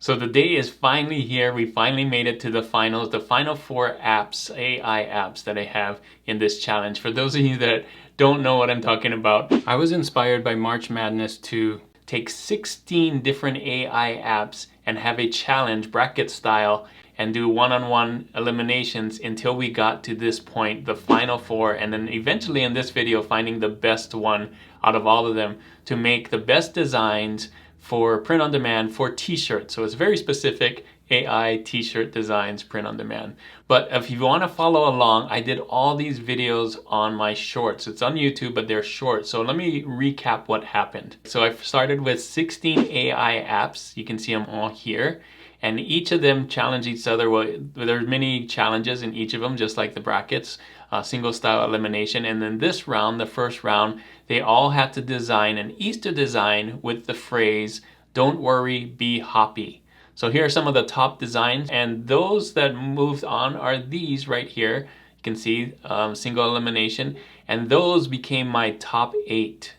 So the day is finally here. We finally made it to the finals, the final 4 apps, AI apps that I have in this challenge. For those of you that don't know what I'm talking about, I was inspired by March Madness to take 16 different AI apps and have a challenge, bracket style, and do one-on-one eliminations until we got to this point, the final 4, and then eventually in this video finding the best one out of all of them to make the best designs for print on demand for t-shirts. So it's very specific, AI t-shirt designs, print on demand. But if you want to follow along, I did all these videos on my shorts. It's on YouTube, but they're short. So let me recap what happened. So I started with 16 AI apps. You can see them all here. And each of them challenge each other. Well, there's many challenges in each of them, just like the brackets, single style elimination. And then this round, the first round, they all had to design an Easter design with the phrase, "Don't worry, be happy." So here are some of the top designs, and those that moved on are these right here. You can see single elimination, and those became my top 8.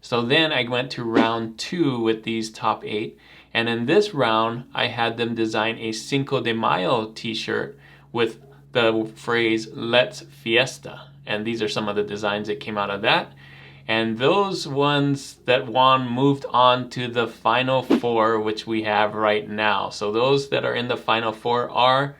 So then I went to round 2 with these top 8. And in this round, I had them design a Cinco de Mayo t-shirt with the phrase, "Let's Fiesta." And these are some of the designs that came out of that. And those ones that won moved on to the final 4, which we have right now. So those that are in the final 4 are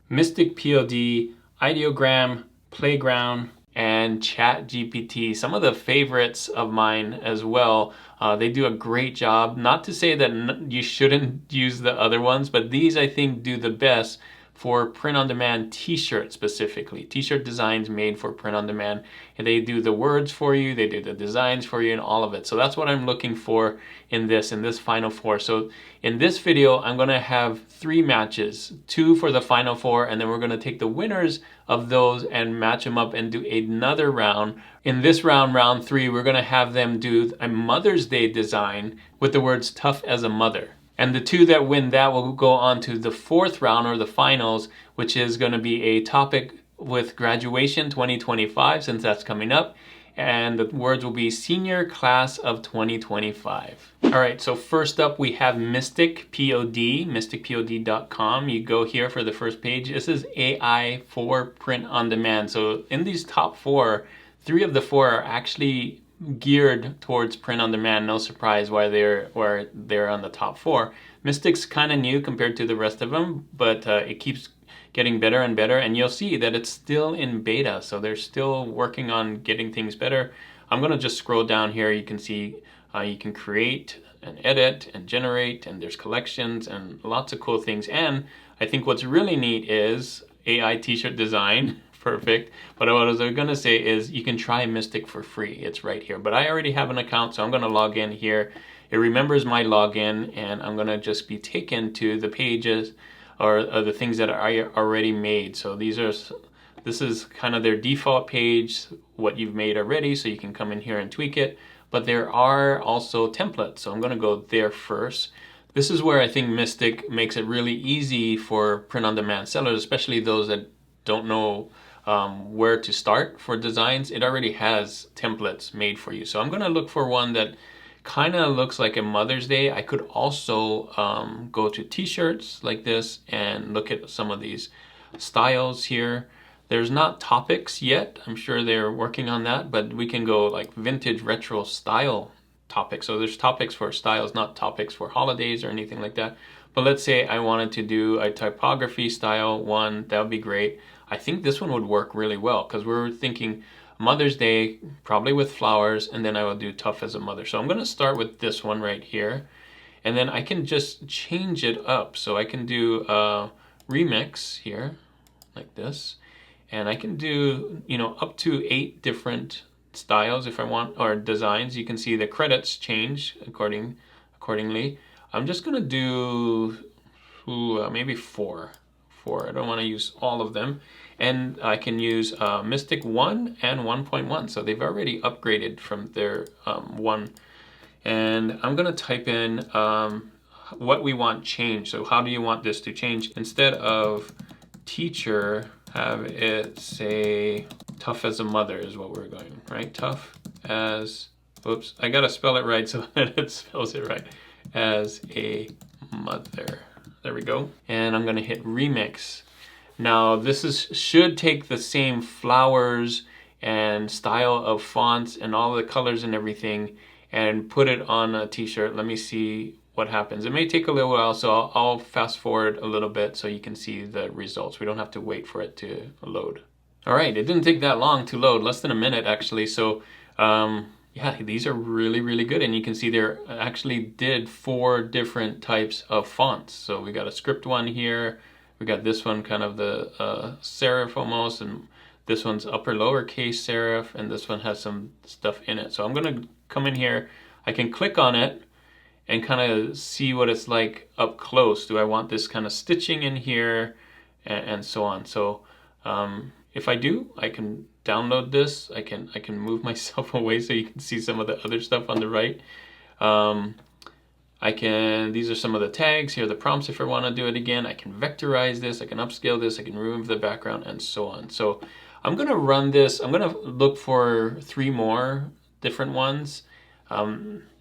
Mystic POD, Ideogram, Playground, and ChatGPT. Some of the favorites of mine as well. They do a great job. Not to say that you shouldn't use the other ones, but these I think do the best for print-on-demand t-shirts specifically. T-shirt designs made for print-on-demand. And they do the words for you, they do the designs for you, and all of it. So that's what I'm looking for in this final 4. So in this video, I'm gonna have 3 matches, 2 for the final 4, and then we're gonna take the winners of those and match them up and do another round. In this round, round 3, we're gonna have them do a Mother's Day design with the words "tough as a mother." And the 2 that win that will go on to the 4th round, or the finals, which is going to be a topic with graduation 2025, since that's coming up. And the words will be "Senior Class of 2025. All right, so first up we have Mystic POD, mysticpod.com. You go here for the first page. This is AI for print on demand. So in these top 4, 3 of the 4 are actually geared towards print on demand. No surprise why they're on the top 4. Mystic's kind of new compared to the rest of them, but it keeps getting better and better, and you'll see that it's still in beta, so they're still working on getting things better. I'm gonna just scroll down here. You can see you can create and edit and generate, and there's collections and lots of cool things. And I think what's really neat is AI t-shirt design. Perfect. But what I was gonna say is you can try Mystic for free. It's right here. But I already have an account, so I'm gonna log in here. It remembers my login, and I'm gonna just be taken to the pages or the things that are already made. So this is kind of their default page, what you've made already, so you can come in here and tweak it. But there are also templates, so I'm gonna go there first. This is where I think Mystic makes it really easy for print-on-demand sellers, especially those that don't know where to start for designs. It already has templates made for you. So I'm gonna look for one that kind of looks like a Mother's Day. I could also go to t-shirts like this and look at some of these styles here. There's not topics yet. I'm sure they're working on that, but we can go like vintage retro style topics. So there's topics for styles, not topics for holidays or anything like that. But let's say I wanted to do a typography style one, that would be great. I think this one would work really well because we're thinking Mother's Day, probably with flowers, and then I will do "tough as a mother." So I'm gonna start with this one right here, and then I can just change it up. So I can do a remix here, like this, and I can do, up to 8 different styles if I want, or designs. You can see the credits change accordingly. I'm just gonna do maybe 4. I don't want to use all of them. And I can use Mystic 1 and 1.1. So they've already upgraded from their 1. And I'm going to type in what we want changed. So how do you want this to change? Instead of teacher, have it say "tough as a mother" is what we're going, right? Tough as, oops, I got to spell it right so that it spells it right, as a mother. There we go. And I'm gonna hit remix. Now this should take the same flowers and style of fonts and all the colors and everything and put it on a t-shirt. Let me see what happens. It may take a little while, so I'll fast forward a little bit so you can see the results. We don't have to wait for it to load. All right, it didn't take that long to load, less than a minute actually. So yeah, these are really, really good. And you can see there actually did 4 different types of fonts. So we got a script one here. We got this one kind of the serif almost, and this one's upper lowercase serif, and this one has some stuff in it. So I'm gonna come in here. I can click on it and kind of see what it's like up close. Do I want this kind of stitching in here and so on. So if I do, I can download this. I can move myself away so you can see some of the other stuff on the right. These are some of the tags. Here are the prompts if I want to do it again. I can vectorize this, I can upscale this, I can remove the background and so on. So I'm gonna run this. I'm gonna look for 3 more different ones.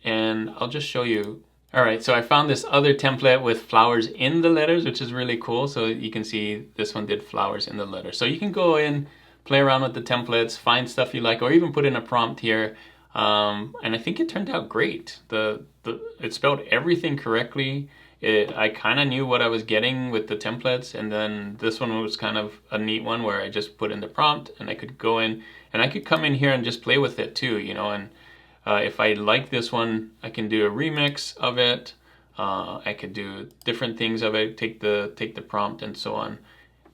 And I'll just show you. All right, so I found this other template with flowers in the letters, which is really cool. So you can see this one did flowers in the letters. So you can go in, play around with the templates, find stuff you like, or even put in a prompt here. And I think it turned out great. It spelled everything correctly. I kind of knew what I was getting with the templates, and then this one was kind of a neat one where I just put in the prompt and I could go in and I could come in here and just play with it too, you know. And if I like this one, I can do a remix of it. I could do different things of it, take the prompt and so on,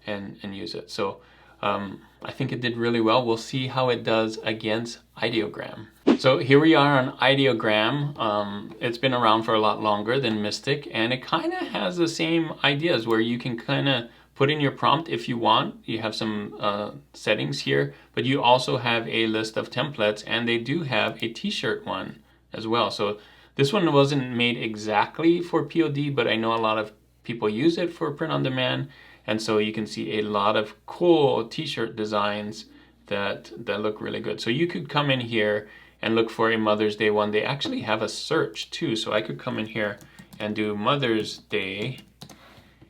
and use it. So I think it did really well. We'll see how it does against Ideogram. So here we are on Ideogram. It's been around for a lot longer than Mystic, and it kind of has the same ideas where you can kind of put in your prompt if you want. You have some settings here, but you also have a list of templates, and they do have a t-shirt one as well. So this one wasn't made exactly for POD, but I know a lot of people use it for print on demand. And so you can see a lot of cool t-shirt designs that look really good. So you could come in here and look for a Mother's Day one. They actually have a search too. So I could come in here and do Mother's Day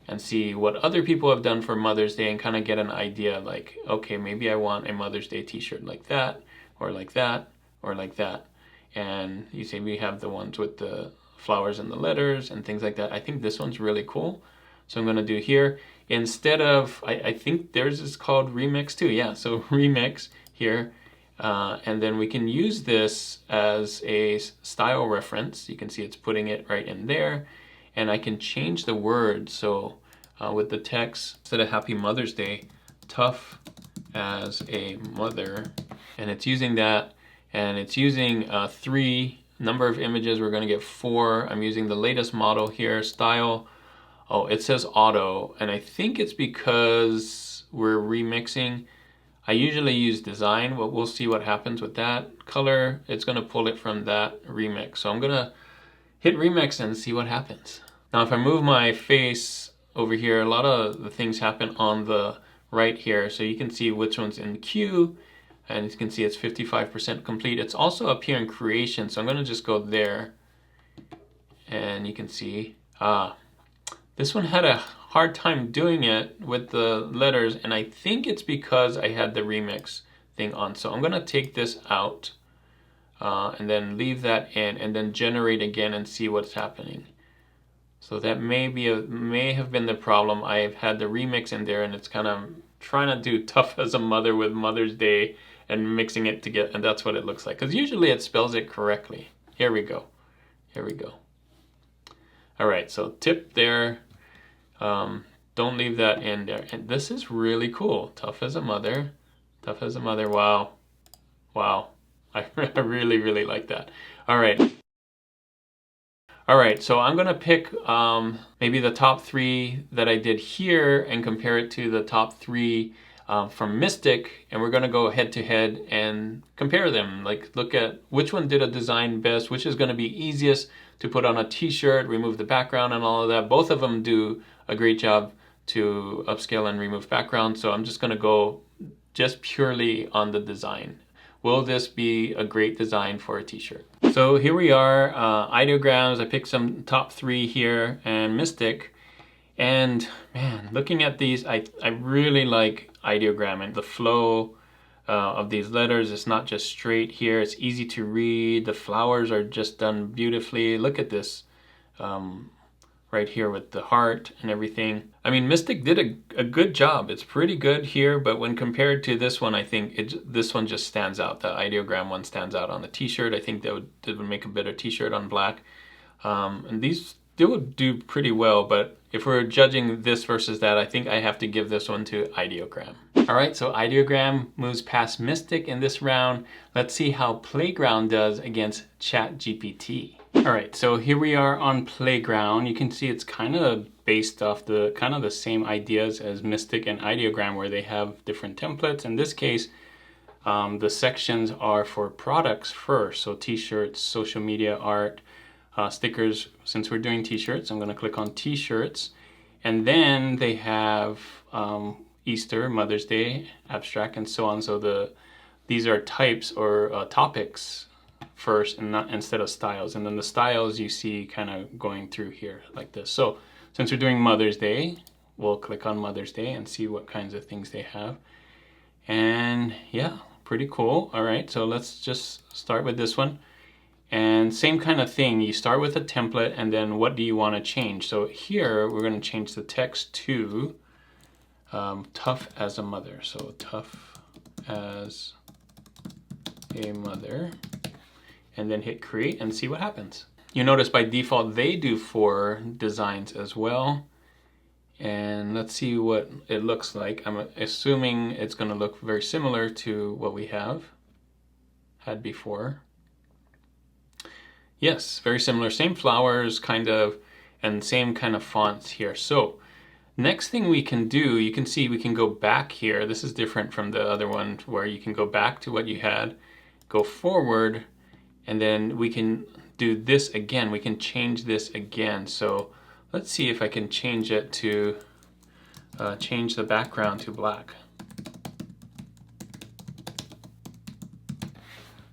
and see what other people have done for Mother's Day and kind of get an idea like, okay, maybe I want a Mother's Day t-shirt like that, or like that, or like that. And you see we have the ones with the flowers and the letters and things like that. I think this one's really cool. So I'm gonna do here, instead of, I think theirs is called Remix too. Yeah, so Remix here. And then we can use this as a style reference. You can see it's putting it right in there. And I can change the word. So with the text, instead of Happy Mother's Day, tough as a mother. And it's using that. And it's using 3 number of images. We're gonna get 4. I'm using the latest model here, style. Oh, it says auto, and I think it's because we're remixing. I usually use design, but we'll see what happens with that. Color, it's gonna pull it from that remix. So I'm gonna hit remix and see what happens. Now, if I move my face over here, a lot of the things happen on the right here. So you can see which one's in queue, and you can see it's 55% complete. It's also up here in creation, so I'm gonna just go there, and you can see, this one had a hard time doing it with the letters, and I think it's because I had the remix thing on. So I'm gonna take this out and then leave that in, and then generate again and see what's happening. So that may have been the problem. I've had the remix in there, and it's kind of trying to do tough as a mother with Mother's Day and mixing it together, and that's what it looks like. Because usually it spells it correctly. Here we go. Here we go. All right, so tip there. Don't leave that in there. And this is really cool. Tough as a mother. Tough as a mother. Wow. Wow. I really, really like that. All right. All right, so I'm gonna pick maybe the top 3 that I did here and compare it to the top 3 from Mystic, and we're gonna go head to head and compare them. Like, look at which one did a design best, which is gonna be easiest to put on a t-shirt, remove the background and all of that. Both of them do a great job to upscale and remove background. So I'm just gonna go just purely on the design. Will this be a great design for a t-shirt? So here we are, ideograms. I picked some top 3 here and Mystic. And man, looking at these, I really like ideogram and the flow of these letters. It's not just straight here. It's easy to read. The flowers are just done beautifully. Look at this right here with the heart and everything. I mean, Mystic did a good job. It's pretty good here, but when compared to this one, I think this one just stands out. The ideogram one stands out on the t-shirt. I think that would make a better t-shirt on black. And these still would do pretty well, but if we're judging this versus that, I think I have to give this one to Ideogram. All right, so Ideogram moves past Mystic in this round. Let's see how Playground does against ChatGPT. All right, so here we are on Playground. You can see it's kind of based off the same ideas as Mystic and Ideogram, where they have different templates. In this case, the sections are for products first, so t-shirts, social media, art, stickers. Since we're doing t-shirts, I'm going to click on t-shirts, and then they have Easter, Mother's Day, abstract, and so on. So these are types or topics first, and not instead of styles. And then the styles you see kind of going through here like this. So since we're doing Mother's Day, we'll click on Mother's Day and see what kinds of things they have. And yeah, pretty cool. All right, so let's just start with this one. And same kind of thing, you start with a template and then what do you want to change? So here we're going to change the text to tough as a mother. So tough as a mother, and then hit create and see what happens. You notice by default they do 4 designs as well. And let's see what it looks like. I'm assuming it's going to look very similar to what we had before. Yes, very similar, same flowers kind of, and same kind of fonts here. So next thing we can do, you can see we can go back here. This is different from the other one where you can go back to what you had, go forward, and then we can do this again. We can change this again. So let's see if I can change it to, change the background to black.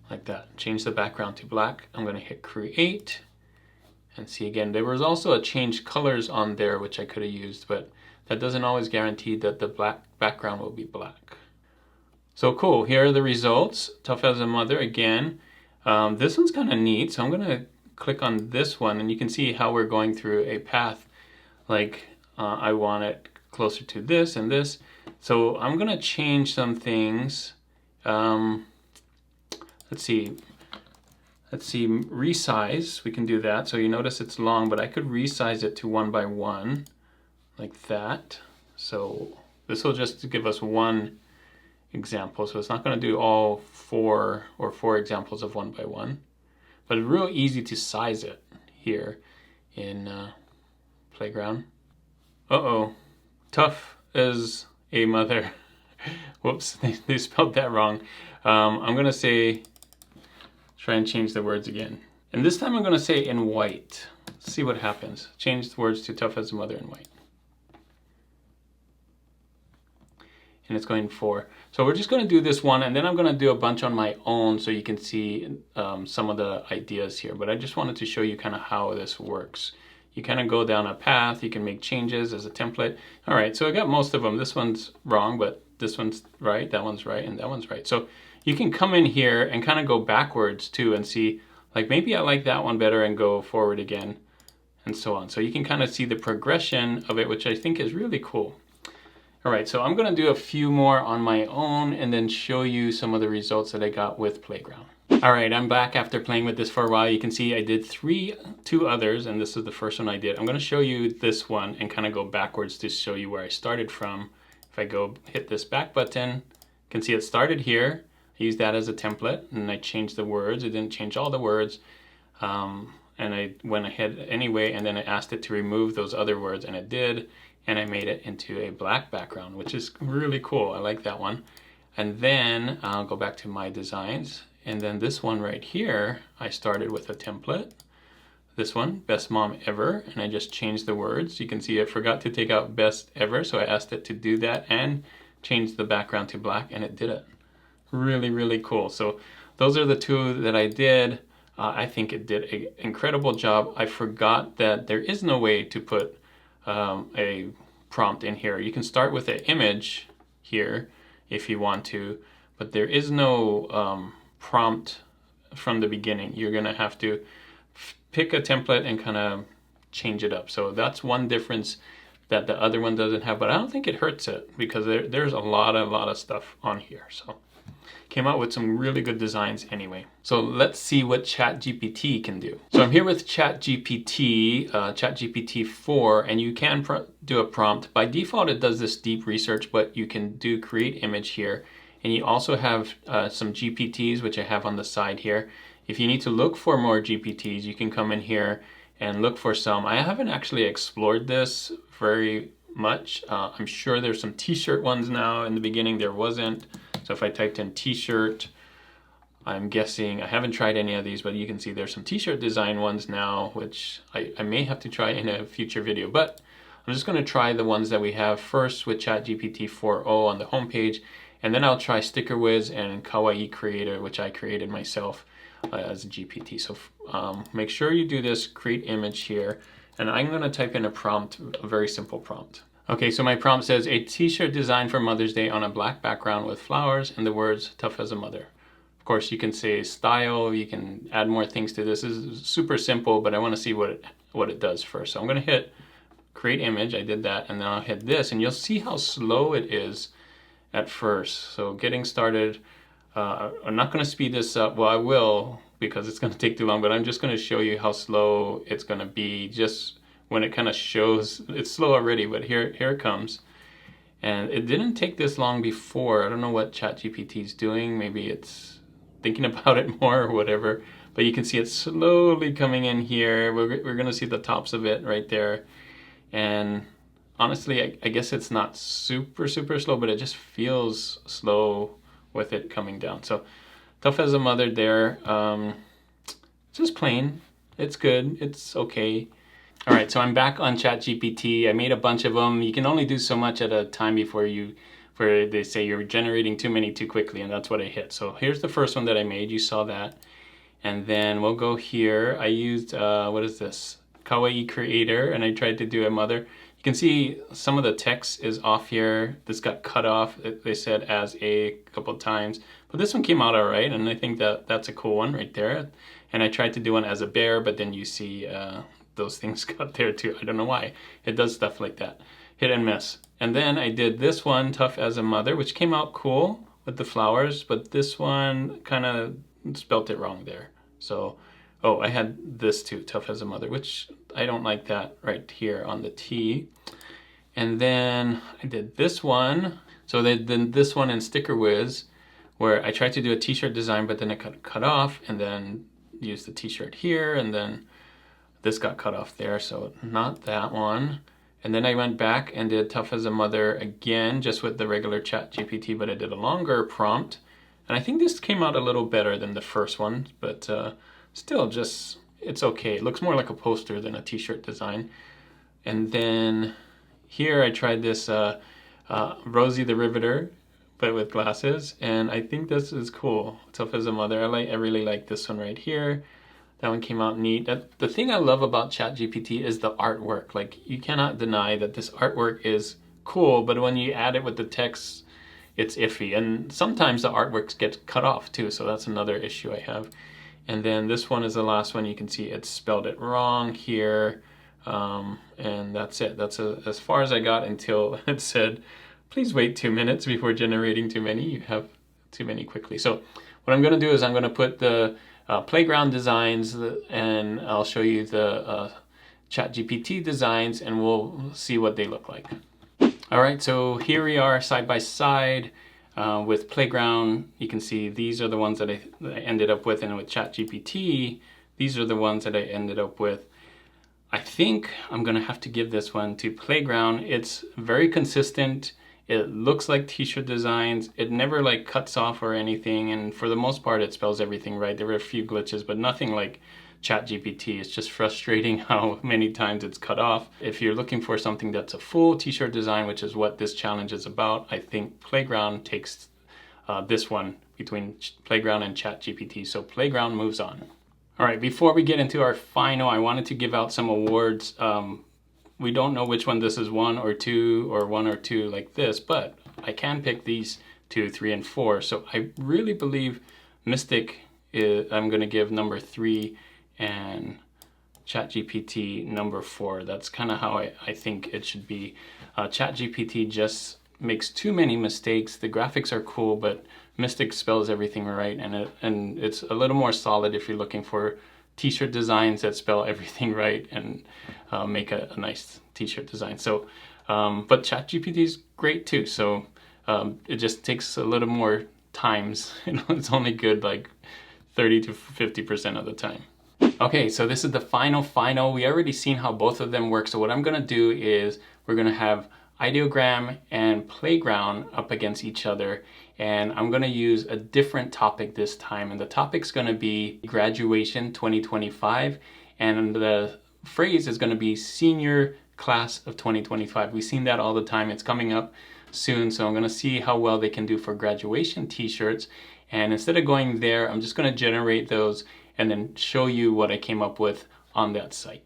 Like that, change the background to black. I'm going to hit create and see again. There was also a change colors on there which I could have used, but that doesn't always guarantee that the black background will be black. So cool, here are the results. Tough as a mother again. This one's kind of neat, so I'm going to click on this one and you can see how we're going through a path. Like I want it closer to this and this. So I'm going to change some things. Let's see, resize, we can do that. So you notice it's long, but I could resize it to 1 by 1, like that. So this will just give us 1 example. So it's not gonna do all 4 examples of 1 by 1, but it's real easy to size it here in Playground. Uh-oh, tough as a mother. Whoops, they spelled that wrong. I'm gonna say, try and change the words again. And this time I'm going to say in white. Let's see what happens. Change the words to tough as a mother in white. And it's going 4. So we're just going to do this one, and then I'm going to do a bunch on my own so you can see some of the ideas here. But I just wanted to show you kind of how this works. You kind of go down a path, you can make changes as a template. All right, so I got most of them. This one's wrong, but this one's right, that one's right, and that one's right. So you can come in here and kind of go backwards too and see, like maybe I like that one better and go forward again and so on. So you can kind of see the progression of it, which I think is really cool. All right, so I'm gonna do a few more on my own and then show you some of the results that I got with Playground. All right, I'm back after playing with this for a while. You can see I did 2 others, and this is the first one I did. I'm gonna show you this one and kind of go backwards to show you where I started from. If I go hit this back button, you can see it started here. I used that as a template and I changed the words. It didn't change all the words. And I went ahead anyway, and then I asked it to remove those other words, and it did. And I made it into a black background, which is really cool. I like that one. And then I'll go back to my designs. And then this one right here, I started with a template. This one, best mom ever, and I just changed the words. You can see I forgot to take out best ever, so I asked it to do that and change the background to black, and it did it. Really, really cool. So those are the 2 that I did. I think it did an incredible job. I forgot that there is no way to put a prompt in here. You can start with an image here if you want to, but there is no prompt from the beginning. You're gonna have to pick a template and kind of change it up. So that's one difference that the other one doesn't have, but I don't think it hurts it because there's a lot of stuff on here. So came out with some really good designs anyway. So let's see what ChatGPT can do. So I'm here with ChatGPT, ChatGPT 4, and you can do a prompt. By default, it does this deep research, but you can do create image here. And you also have some GPTs, which I have on the side here. If you need to look for more GPTs, you can come in here and look for some. I haven't actually explored this very much. I'm sure there's some t-shirt ones now. In the beginning, there wasn't. So if I typed in t-shirt, I'm guessing, I haven't tried any of these, but you can see there's some t-shirt design ones now, which I may have to try in a future video. But I'm just going to try the ones that we have first with ChatGPT 4.0 on the homepage. And then I'll try Sticker Wiz and Kawaii Creator, which I created myself as a GPT. So make sure you do this, create image here. And I'm going to type in a prompt, a very simple prompt. Okay, so my prompt says, a t-shirt designed for Mother's Day on a black background with flowers and the words, tough as a mother. Of course, you can say style, you can add more things to this. This is super simple, but I want to see what it does first. So I'm going to hit create image. I did that, and then I'll hit this, and you'll see how slow it is at first. So getting started, I'm not going to speed this up. Well, I will, because it's going to take too long, but I'm just going to show you how slow it's going to be just when it kind of shows. It's slow already, but here it comes. And it didn't take this long before. I don't know what ChatGPT is doing. Maybe it's thinking about it more or whatever. But you can see it slowly coming in here. We're going to see the tops of it right there. And honestly, I guess it's not super slow, but it just feels slow with it coming down. So tough as a mother there. Just plain. It's good. It's okay. All right, so I'm back on ChatGPT. I made a bunch of them. You can only do so much at a time before they say you're generating too many too quickly, and that's what I hit. So here's the first one that I made. You saw that. And then we'll go here. I used, what is this? Kawaii Creator, and I tried to do a mother. You can see some of the text is off here. This got cut off, they said, as a couple of times. But this one came out all right, and I think that's a cool one right there. And I tried to do one as a bear, but then you see those things got there too. I don't know why. It does stuff like that. Hit and miss. And then I did this one, Tough as a Mother, which came out cool with the flowers, but this one kind of spelt it wrong there. So, oh, I had this too, Tough as a Mother, which I don't like that right here on the T. And then I did this one. So they did this one in Sticker Wiz, where I tried to do a t-shirt design, but then it got cut off, and then used the t-shirt here, and then this got cut off there, so not that one. And then I went back and did Tough as a Mother again, just with the regular ChatGPT, but I did a longer prompt. And I think this came out a little better than the first one, but still just, it's okay. It looks more like a poster than a t-shirt design. And then here I tried this Rosie the Riveter, but with glasses. And I think this is cool, Tough as a Mother. I really like this one right here. That one came out neat. The thing I love about ChatGPT is the artwork. Like, you cannot deny that this artwork is cool, but when you add it with the text, it's iffy. And sometimes the artwork gets cut off too, so that's another issue I have. And then this one is the last one. You can see it spelled it wrong here. And that's it. That's as far as I got until it said, please wait 2 minutes before generating too many. You have too many quickly. So what I'm going to do is I'm going to put the playground designs, and I'll show you the ChatGPT designs, and we'll see what they look like. All right, so here we are side by side with playground. You can see these are the ones that I ended up with, and with ChatGPT, these are the ones that I ended up with. I think I'm gonna have to give this one to playground. It's very consistent. It looks like t-shirt designs. It never like cuts off or anything, and for the most part it spells everything right. There were a few glitches, but nothing like ChatGPT. It's just frustrating how many times it's cut off. If you're looking for something that's a full t-shirt design, which is what this challenge is about, I think Playground takes this one between Playground and ChatGPT. So Playground moves on. All right, before we get into our final, I wanted to give out some awards. We don't know which one this is, 1 or 2 or 1 or 2 like this, but I can pick these 2, 3, and 4. So I really believe Mystic I'm going to give number 3 and ChatGPT number 4. That's kind of how I think it should be. ChatGPT just makes too many mistakes. The graphics are cool, but Mystic spells everything right, and it's a little more solid if you're looking for t-shirt designs that spell everything right and make a nice t-shirt design. So, but ChatGPT is great too. So it just takes a little more times. It's only good like 30 to 50% of the time. Okay, so this is the final. We already seen how both of them work. So what I'm gonna do is we're gonna have Ideogram and Playground up against each other, and I'm gonna use a different topic this time, and the topic's gonna be graduation 2025, and the phrase is gonna be senior class of 2025. We've seen that all the time. It's coming up soon, so I'm gonna see how well they can do for graduation t-shirts, and instead of going there, I'm just gonna generate those and then show you what I came up with on that site.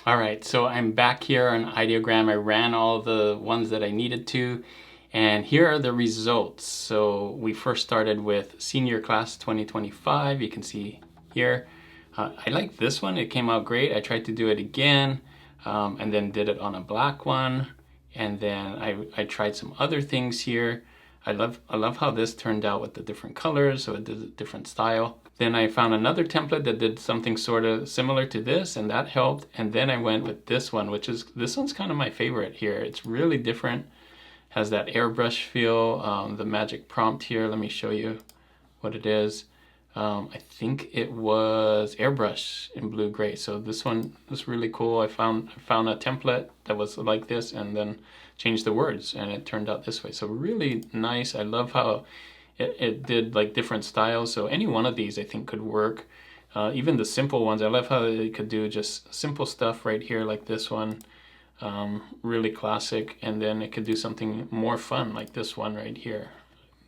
All right, so I'm back here on Ideogram. I ran all the ones that I needed to, and here are the results. So we first started with senior class 2025. You can see here. I like this one. It came out great. I tried to do it again, and then did it on a black one. And then I tried some other things here. I love how this turned out with the different colors, so it did a different style. Then I found another template that did something sort of similar to this, and that helped. And then I went with this one, this one's kind of my favorite here. It's really different, has that airbrush feel, the magic prompt here. Let me show you what it is. I think it was airbrush in blue gray. So this one was really cool. I found a template that was like this, and then changed the words, and it turned out this way. So really nice. I love how it did like different styles. So any one of these I think could work. Even the simple ones, I love how it could do just simple stuff right here like this one. Really classic. And then it could do something more fun like this one right here.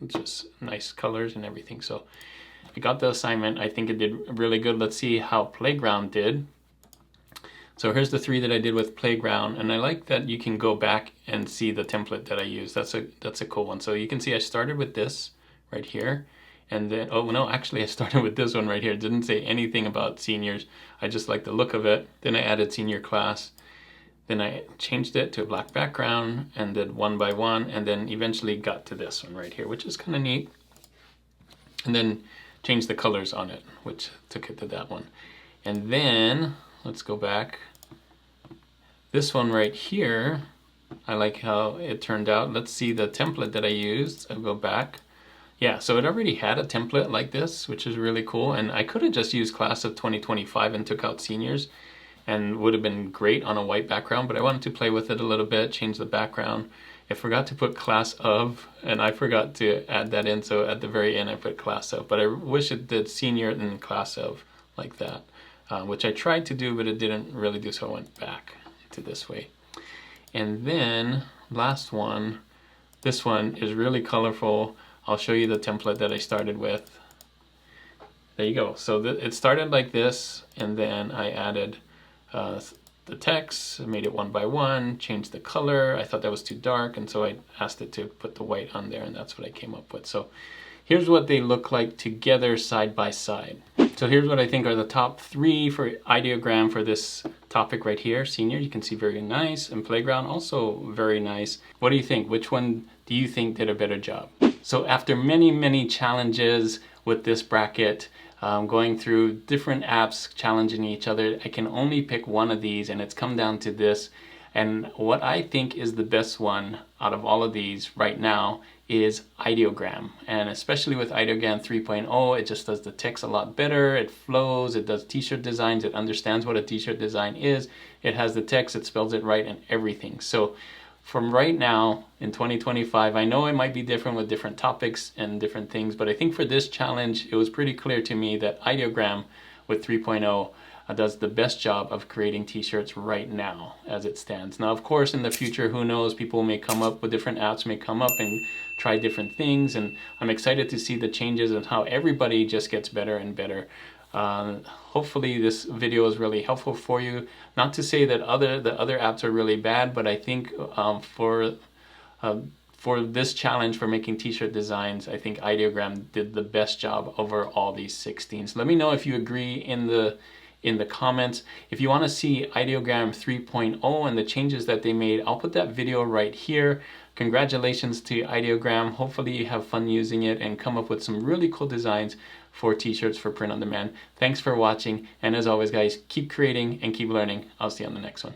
Just nice colors and everything. So I got the assignment. I think it did really good. Let's see how Playground did. So here's the 3 that I did with Playground, and I like that you can go back and see the template that I used. That's a cool one. So you can see I started with this right here, and then, oh no, actually I started with this one right here. It didn't say anything about seniors. I just like the look of it. Then I added senior class. Then I changed it to a black background and did 1 by 1, and then eventually got to this one right here, which is kind of neat. And then changed the colors on it, which took it to that one. And then let's go back. This one right here, I like how it turned out. Let's see the template that I used. I'll go back. Yeah, so it already had a template like this, which is really cool. And I could have just used class of 2025 and took out seniors, and would have been great on a white background, but I wanted to play with it a little bit, change the background. I forgot to put class of, and I forgot to add that in, so at the very end I put class of, but I wish it did senior and class of like that, which I tried to do, but it didn't really do, so I went back to this way. And then last one, this one is really colorful. I'll show you the template that I started with. There you go. So it started like this, and then I added the text, made it 1 by 1, changed the color. I thought that was too dark, and so I asked it to put the white on there, and that's what I came up with. So here's what they look like together side by side. So here's what I think are the top 3 for Ideogram for this topic right here. Senior, you can see very nice, and Playground also very nice. What do you think? Which one do you think did a better job? So after many challenges with this bracket, going through different apps challenging each other, I can only pick one of these, and it's come down to this. And what I think is the best one out of all of these right now is Ideogram. And especially with Ideogram 3.0, it just does the text a lot better. It flows, it does t-shirt designs, it understands what a t-shirt design is. It has the text, it spells it right and everything. So from right now in 2025, I know it might be different with different topics and different things, but I think for this challenge, it was pretty clear to me that Ideogram with 3.0 does the best job of creating t-shirts right now as it stands. Now, of course, in the future, who knows, people may come up with different apps, may come up and try different things, and I'm excited to see the changes and how everybody just gets better and better. Hopefully this video is really helpful for you. Not to say that the other apps are really bad, but I think for this challenge for making t-shirt designs, I think Ideogram did the best job over all these 16s. Let me know if you agree in the comments. If you want to see Ideogram 3.0 and the changes that they made, I'll put that video right here. Congratulations to Ideogram. Hopefully you have fun using it and come up with some really cool designs for t-shirts for print on demand. Thanks for watching, and as always guys, keep creating and keep learning. I'll see you on the next one.